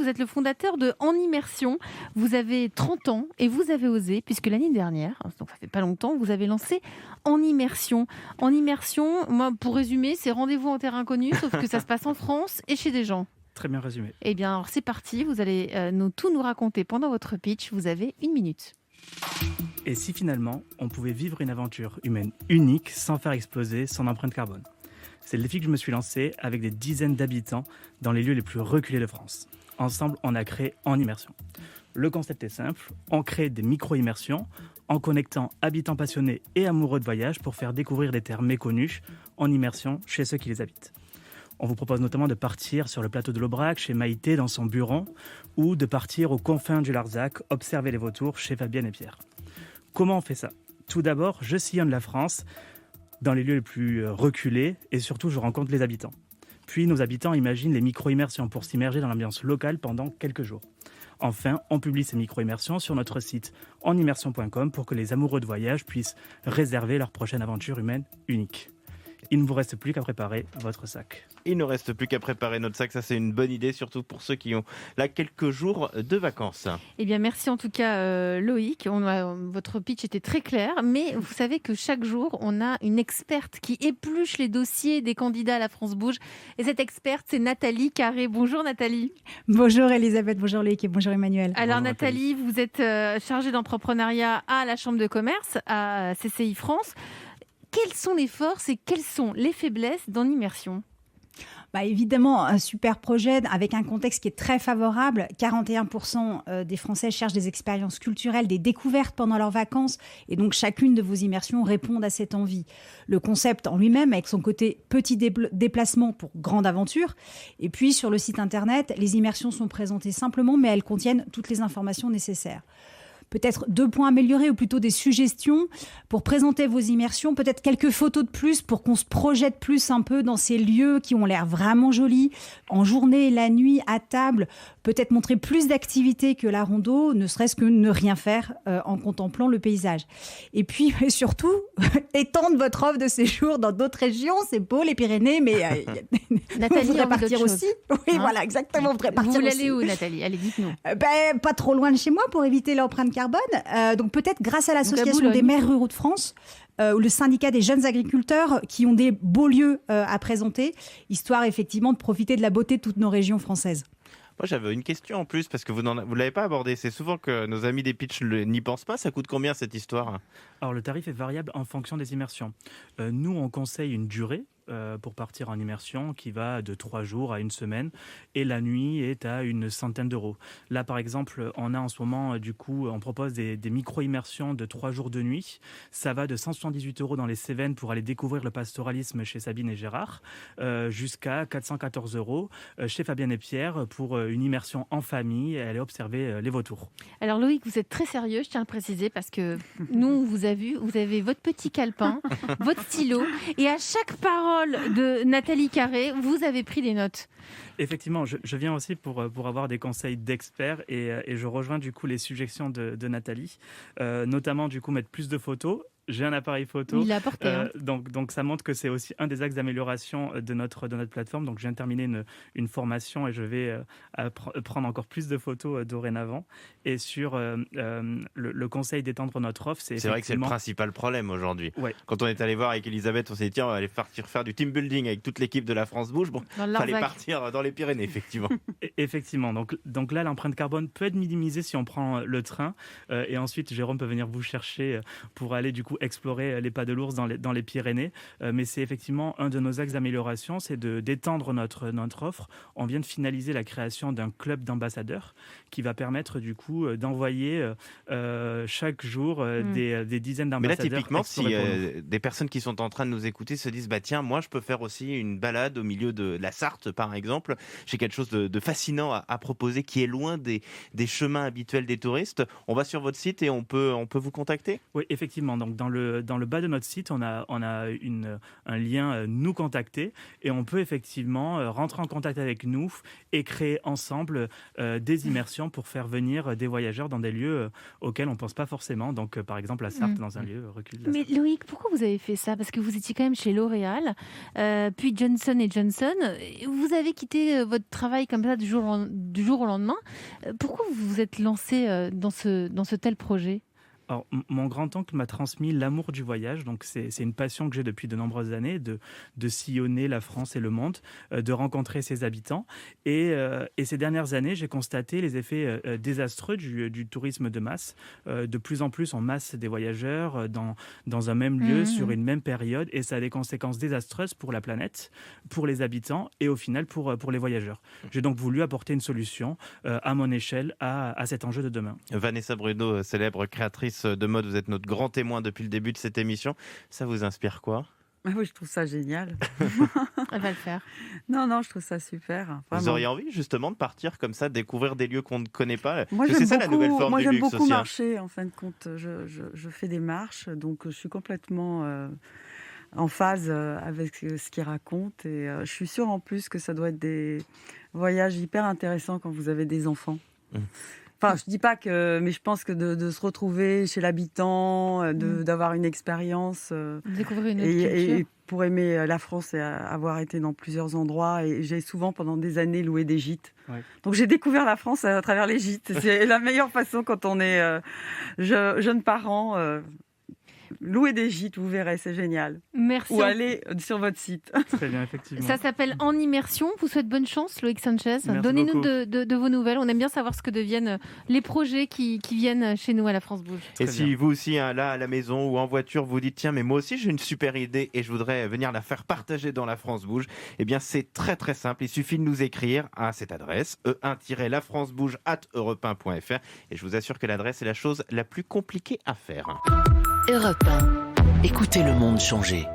vous êtes le fondateur de En Immersion. Vous avez 30 ans et vous avez osé, puisque l'année dernière, donc ça fait pas longtemps, vous avez lancé En Immersion. En Immersion, moi, pour résumer, c'est rendez-vous en terre inconnue, sauf que ça se passe en France et chez des gens. Très bien résumé. Eh bien, alors c'est parti. Vous allez tout nous raconter pendant votre pitch. Vous avez 1 minute. Et si finalement, on pouvait vivre une aventure humaine unique sans faire exploser son empreinte carbone? C'est le défi que je me suis lancé avec des dizaines d'habitants dans les lieux les plus reculés de France. Ensemble, on a créé En Immersion. Le concept est simple, on crée des micro-immersions en connectant habitants passionnés et amoureux de voyage pour faire découvrir des terres méconnues en immersion chez ceux qui les habitent. On vous propose notamment de partir sur le plateau de l'Aubrac chez Maïté dans son bureau ou de partir aux confins du Larzac observer les vautours chez Fabienne et Pierre. Comment on fait ça? Tout d'abord, je sillonne la France dans les lieux les plus reculés et surtout je rencontre les habitants. Puis nos habitants imaginent les micro-immersions pour s'immerger dans l'ambiance locale pendant quelques jours. Enfin, on publie ces micro-immersions sur notre site enimmersion.com pour que les amoureux de voyage puissent réserver leur prochaine aventure humaine unique. Il ne vous reste plus qu'à préparer votre sac. Il ne reste plus qu'à préparer notre sac, ça c'est une bonne idée, surtout pour ceux qui ont là quelques jours de vacances. Eh bien, merci en tout cas Loïc. Votre pitch était très clair, mais vous savez que chaque jour, on a une experte qui épluche les dossiers des candidats à la France Bouge. Et cette experte, c'est Nathalie Carré. Bonjour Nathalie. Bonjour Elisabeth, bonjour Loïc et bonjour Emmanuel. Alors Nathalie, vous êtes chargée d'entrepreneuriat à la Chambre de commerce, à CCI France. Quelles sont les forces et quelles sont les faiblesses d'En Immersion ? Évidemment, un super projet avec un contexte qui est très favorable. 41% des Français cherchent des expériences culturelles, des découvertes pendant leurs vacances. Et donc, chacune de vos immersions répond à cette envie. Le concept en lui-même, avec son côté petit déplacement pour grande aventure. Et puis, sur le site internet, les immersions sont présentées simplement, mais elles contiennent toutes les informations nécessaires. Peut-être 2 points améliorés ou plutôt des suggestions pour présenter vos immersions, peut-être quelques photos de plus pour qu'on se projette plus un peu dans ces lieux qui ont l'air vraiment jolis, en journée, la nuit, à table, peut-être montrer plus d'activités que la rando, ne serait-ce que ne rien faire en contemplant le paysage. Et puis surtout, étendre votre offre de séjour dans d'autres régions, c'est beau les Pyrénées, mais Nathalie, on voudrait partir aussi. Oui, hein, voilà, exactement, on voudrait partir vous voulez aussi. aller où Nathalie? Allez, dites-nous. Pas trop loin de chez moi pour éviter l'empreinte carbone. Donc peut-être grâce à l'association des maires ruraux de France, ou le syndicat des jeunes agriculteurs qui ont des beaux lieux à présenter, histoire effectivement de profiter de la beauté de toutes nos régions françaises. Moi j'avais une question en plus parce que vous ne l'avez pas abordé. C'est souvent que nos amis des pitchs n'y pensent pas. Ça coûte combien cette histoire? Alors le tarif est variable en fonction des immersions. Nous on conseille une durée pour partir en immersion qui va de 3 jours à 1 semaine et la nuit est à une centaine d'euros. Là par exemple on a en ce moment on propose des micro-immersions de 3 jours de nuit. Ça va de 178 € dans les Cévennes pour aller découvrir le pastoralisme chez Sabine et Gérard jusqu'à 414 € chez Fabienne et Pierre pour une immersion en famille et aller observer les vautours. Alors Loïc, vous êtes très sérieux, je tiens à le préciser, parce que nous, on vous a vu, vous avez votre petit calepin, votre stylo, et à chaque parole de Nathalie Carré, vous avez pris des notes. Effectivement, je viens aussi pour avoir des conseils d'experts et je rejoins du coup les suggestions de Nathalie, notamment du coup mettre plus de photos. J'ai un appareil photo, Il l'a apporté, donc ça montre que c'est aussi un des axes d'amélioration de notre plateforme. Donc je viens de terminer une formation et je vais prendre encore plus de photos dorénavant. Et sur le conseil d'étendre notre offre, c'est vrai que c'est le principal problème aujourd'hui. Ouais. Quand on est allé voir avec Elisabeth, on s'est dit tiens, on va aller partir faire du team building avec toute l'équipe de la France Bouge. Bon, il fallait partir dans les Pyrénées, effectivement. Effectivement, donc là l'empreinte carbone peut être minimisée si on prend le train et ensuite Jérôme peut venir vous chercher pour aller du coup explorer les pas de l'ours dans les Pyrénées, mais c'est effectivement un de nos axes d'amélioration, c'est d'étendre notre offre. On vient de finaliser la création d'un club d'ambassadeurs qui va permettre du coup d'envoyer chaque jour des dizaines d'ambassadeurs. Mais là typiquement, si des personnes qui sont en train de nous écouter se disent bah tiens, moi je peux faire aussi une balade au milieu de la Sarthe par exemple, j'ai quelque chose de fascinant à proposer qui est loin des chemins habituels des touristes, on va sur votre site et on peut vous contacter? Oui, effectivement, donc dans dans le bas de notre site, on a un lien nous contacter et on peut effectivement rentrer en contact avec nous et créer ensemble des immersions pour faire venir des voyageurs dans des lieux auxquels on ne pense pas forcément. Donc, par exemple, la Sarthe, dans un lieu reculé de la Mais Sarthe. Loïc, pourquoi vous avez fait ça? Parce que vous étiez quand même chez L'Oréal, puis Johnson & Johnson. Vous avez quitté votre travail comme ça du jour au lendemain. Pourquoi vous vous êtes lancé dans ce tel projet? Alors, mon grand-oncle m'a transmis l'amour du voyage, donc c'est une passion que j'ai depuis de nombreuses années, de sillonner la France et le monde, de rencontrer ses habitants. Et ces dernières années, j'ai constaté les effets désastreux du tourisme de masse. De plus en plus, on masse des voyageurs dans un même lieu, sur une même période, et ça a des conséquences désastreuses pour la planète, pour les habitants et au final pour les voyageurs. J'ai donc voulu apporter une solution à mon échelle à cet enjeu de demain. Vanessa Bruno, célèbre créatrice de mode, vous êtes notre grand témoin depuis le début de cette émission. Ça vous inspire quoi? Ah oui, je trouve ça génial. Elle va le faire. Non, je trouve ça super. Vraiment. Vous auriez envie justement de partir comme ça, découvrir des lieux qu'on ne connaît pas? Moi, c'est ça la nouvelle forme du j'aime luxe beaucoup aussi. marcher, en fin de compte. Je fais des marches, donc je suis complètement en phase avec ce qu'il raconte. Et je suis sûre en plus que ça doit être des voyages hyper intéressants quand vous avez des enfants. Enfin, je dis pas que, mais je pense que de se retrouver chez l'habitant, d'avoir une expérience, Découvrir une autre culture. et pour aimer la France et avoir été dans plusieurs endroits. Et j'ai souvent, pendant des années, loué des gîtes. Ouais. Donc j'ai découvert la France à travers les gîtes. C'est la meilleure façon quand on est jeune parent. Louer des gîtes, vous verrez, c'est génial. Merci. Ou aller sur votre site. Très bien, effectivement. Ça s'appelle En Immersion. Vous souhaite bonne chance, Loïc Sanchez. Merci Donnez-nous beaucoup. de vos nouvelles. On aime bien savoir ce que deviennent les projets qui viennent chez nous à la France Bouge. Et Très si bien. vous aussi, hein, là, à la maison ou en voiture, vous dites tiens, mais moi aussi j'ai une super idée et je voudrais venir la faire partager dans La France Bouge, eh bien c'est très très simple. Il suffit de nous écrire à cette adresse e1-lafrancebouge@europe1.fr et je vous assure que l'adresse est la chose la plus compliquée à faire. Europe 1. Écoutez le monde changer.